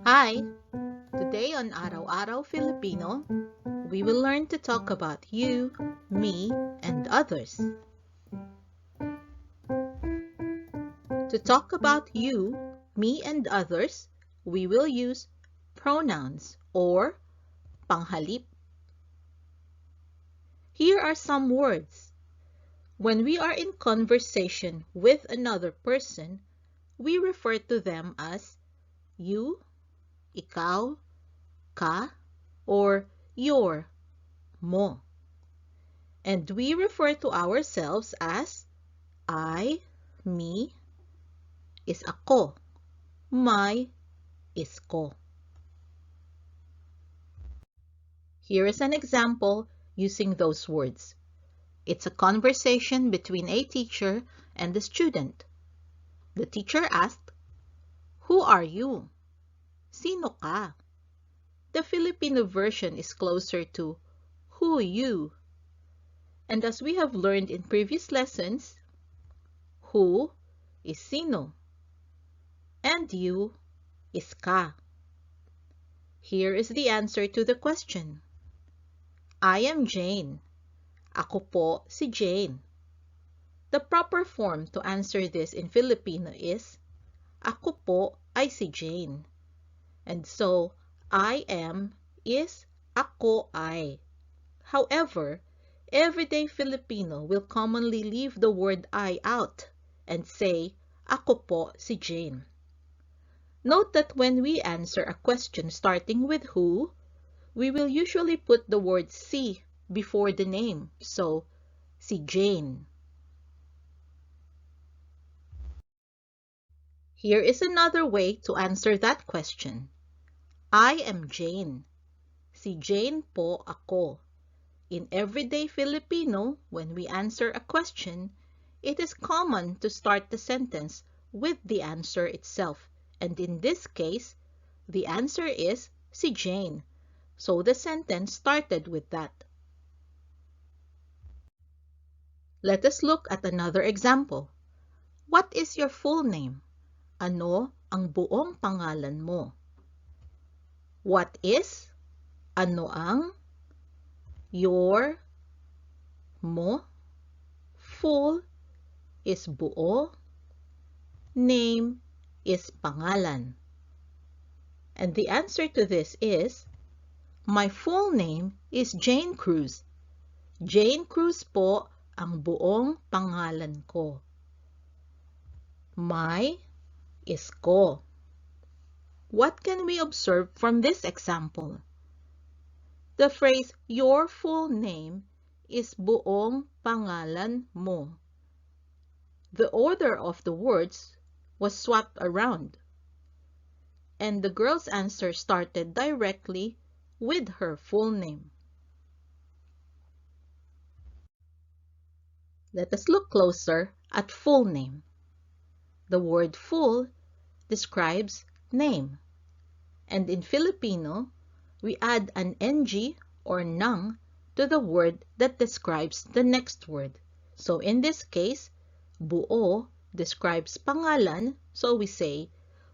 Hi! Today on Araw-Araw Filipino, we will learn to talk about you, me, and others. To talk about you, me, and others, we will use pronouns or panghalip. Here are some words. When we are in conversation with another person, we refer to them as you, ikaw, ka, or your, mo. And we refer to ourselves as I, me, is ako, my is ko. Here is an example using those words. It's a conversation between a teacher and a student. The teacher asked, "Who are you?" Sino ka? The Filipino version is closer to who you. And as we have learned in previous lessons, who is sino and you is ka. Here is the answer to the question. I am Jane. Ako po si Jane. The proper form to answer this in Filipino is ako po ay si Jane. And so, I am is ako ay. However, everyday Filipino will commonly leave the word I out and say ako po si Jane. Note that when we answer a question starting with who, we will usually put the word si before the name, so si Jane. Here is another way to answer that question. I am Jane. Si Jane po ako. In everyday Filipino, when we answer a question, it is common to start the sentence with the answer itself. And in this case, the answer is si Jane. So the sentence started with that. Let us look at another example. What is your full name? Ano ang buong pangalan mo? What is? Ano ang? Your, mo, full is buo, name is pangalan. And the answer to this is, my full name is Jane Cruz. Jane Cruz po ang buong pangalan ko. My is ko. What can we observe from this example? The phrase, your full name is buong pangalan mo. The order of the words was swapped around, and the girl's answer started directly with her full name. Let us look closer at full name. The word full describes name, and in Filipino, we add an ng or nang to the word that describes the next word. So in this case, buo describes pangalan, so we say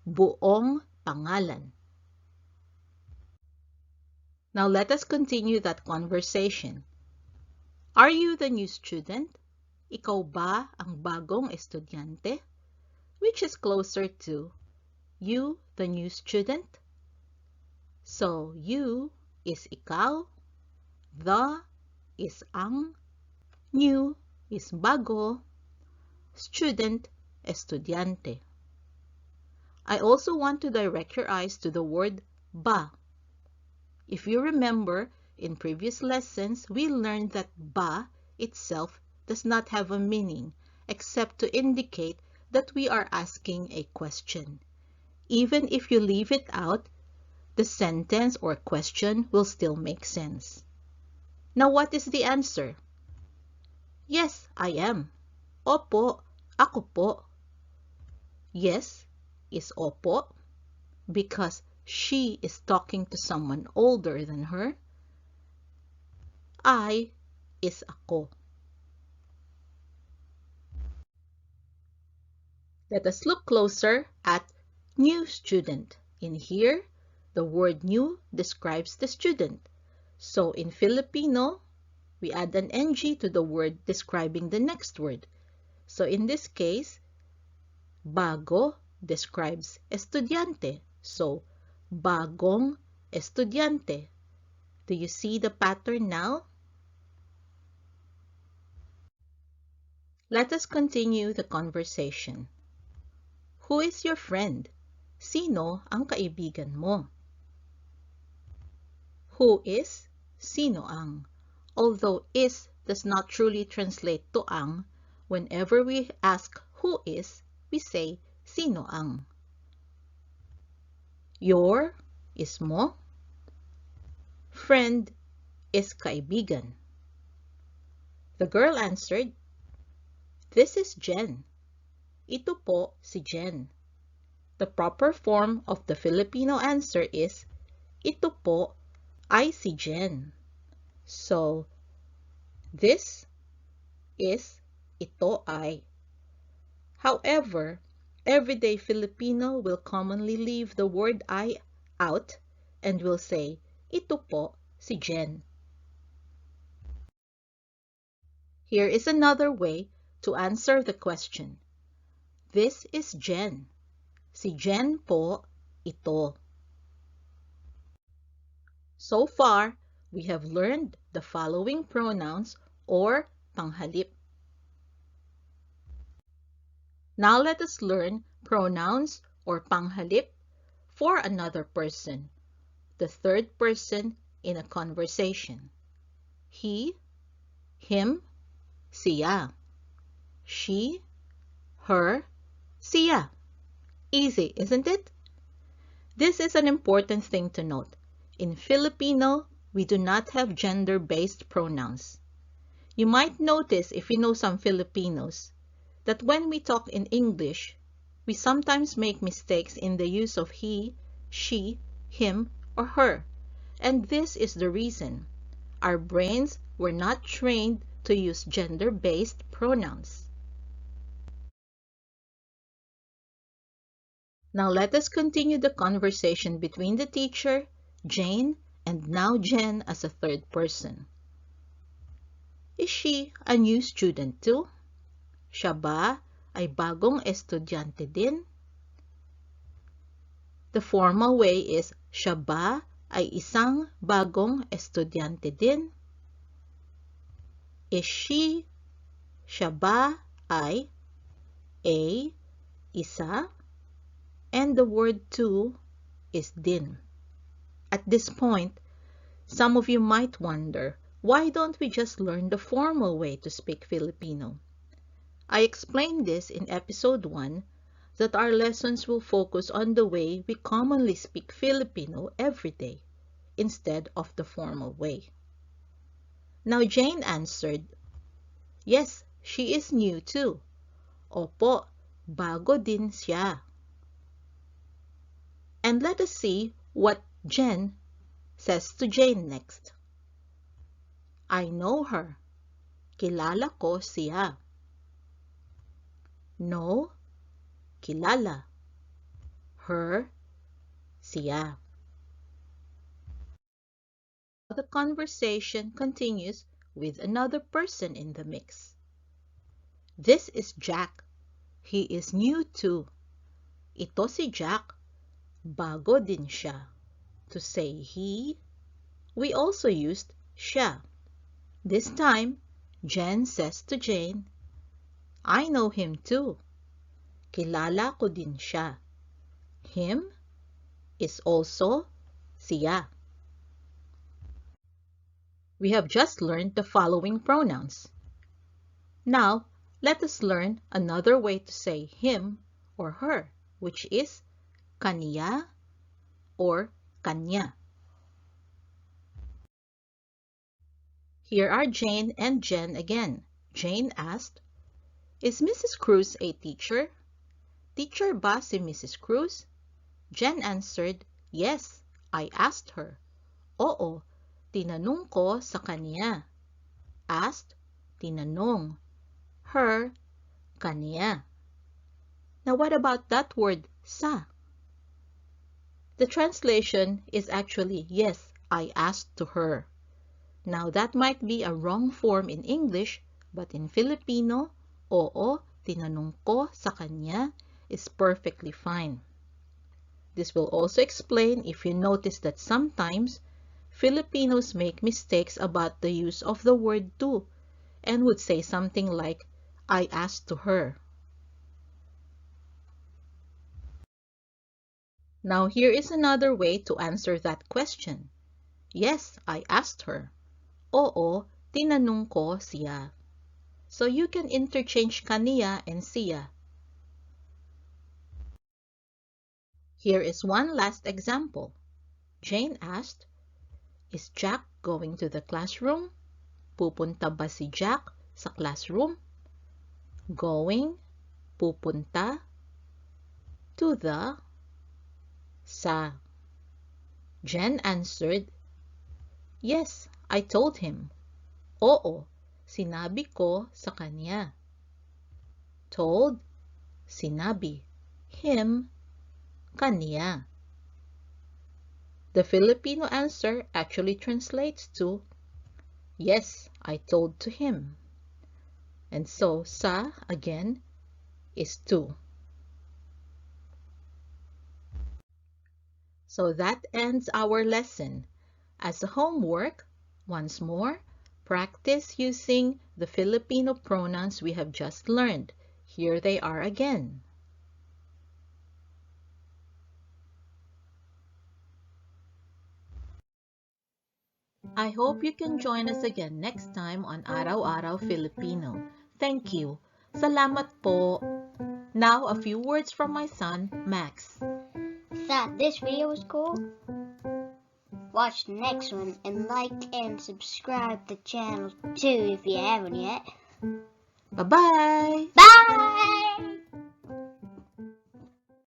buong pangalan. Now let us continue that conversation. Are you the new student? Ikaw ba ang bagong estudyante? Which is closer to you, the new student? So, you is ikaw, the is ang, new is bago, student, estudyante. I also want to direct your eyes to the word ba. If you remember, in previous lessons, we learned that ba itself does not have a meaning except to indicate that we are asking a question. Even if you leave it out, the sentence or question will still make sense. Now, what is the answer? Yes, I am. Opo, ako po. Yes is opo because she is talking to someone older than her. I is ako. Let us look closer at new student. In here, The word new describes the student. So in Filipino, we add an ng to the word describing the next word. So in this case, bago describes estudyante. So, bagong estudyante. Do you see the pattern now? Let us continue the conversation. Who is your friend? Sino ang kaibigan mo? Who is? Sino ang? Although is does not truly translate to ang, whenever we ask who is, we say sino ang. Your is mo. Friend is kaibigan. The girl answered, "This is Jen." Ito po si Jen. The proper form of the Filipino answer is, ito po ay si Jen. So, this is, ito ay. However, everyday Filipino will commonly leave the word I out and will say, ito po si Jen. Here is another way to answer the question. This is Jen. Si Jen po ito. So far, we have learned the following pronouns or panghalip. Now let us learn pronouns or panghalip for another person, the third person in a conversation. He, him, siya. She, her, siya. Easy, isn't it? This is an important thing to note. In Filipino, we do not have gender-based pronouns. You might notice, if you know some Filipinos, that when we talk in English, we sometimes make mistakes in the use of he, she, him, or her. And this is the reason. Our brains were not trained to use gender-based pronouns. Now let us continue the conversation between the teacher, Jane, and now Jen as a third person. Is she a new student too? Siya ba ay bagong estudyante din? The formal way is, siya ba ay isang bagong estudyante din? Is she, siya ba ay, a, isa, and the word to is din. At this point, some of you might wonder, why don't we just learn the formal way to speak Filipino? I explained this in episode 1 that our lessons will focus on the way we commonly speak Filipino every day, instead of the formal way. Now Jane answered, yes, she is new too. Opo, bago din siya. And let us see what Jen says to Jane next. I know her. Kilala ko siya. Know, kilala. Her, siya. The conversation continues with another person in the mix. This is Jack. He is new too. Ito si Jack. Bago din siya. To say he, we also used siya. This time, Jen says to Jane, I know him too. Kilala ko din siya. Him is also siya. We have just learned the following pronouns. Now, let us learn another way to say him or her, which is kaniya or kanya. Here are Jane and Jen again. Jane asked, is Mrs. Cruz a teacher? Teacher ba si Mrs. Cruz? Jen answered, yes, I asked her. Oo, tinanong ko sa kanya. Asked, tinanong. Her, kanya. Now what about that word sa? The translation is actually, yes, I asked to her. Now, that might be a wrong form in English, but in Filipino, oo, tinanong ko sa kanya is perfectly fine. This will also explain if you notice that sometimes Filipinos make mistakes about the use of the word to and would say something like, I asked to her. Now here is another way to answer that question. Yes, I asked her. Oo, tinanong ko siya. So you can interchange kaniya and siya. Here is one last example. Jane asked, is Jack going to the classroom? Pupunta ba si Jack sa classroom? Going, pupunta, to the, sa. Jen answered, yes, I told him. Oo, sinabi ko sa kanya. Told, sinabi. Him, kanya. The Filipino answer actually translates to, yes, I told to him. And so, sa, again, is to. So that ends our lesson. As a homework, once more, practice using the Filipino pronouns we have just learned. Here they are again. I hope you can join us again next time on Araw-Araw Filipino. Thank you. Salamat po. Now, a few words from my son, Max. Thought this video was cool? Watch the next one and like and subscribe the channel too if you haven't yet. Bye-bye! Bye!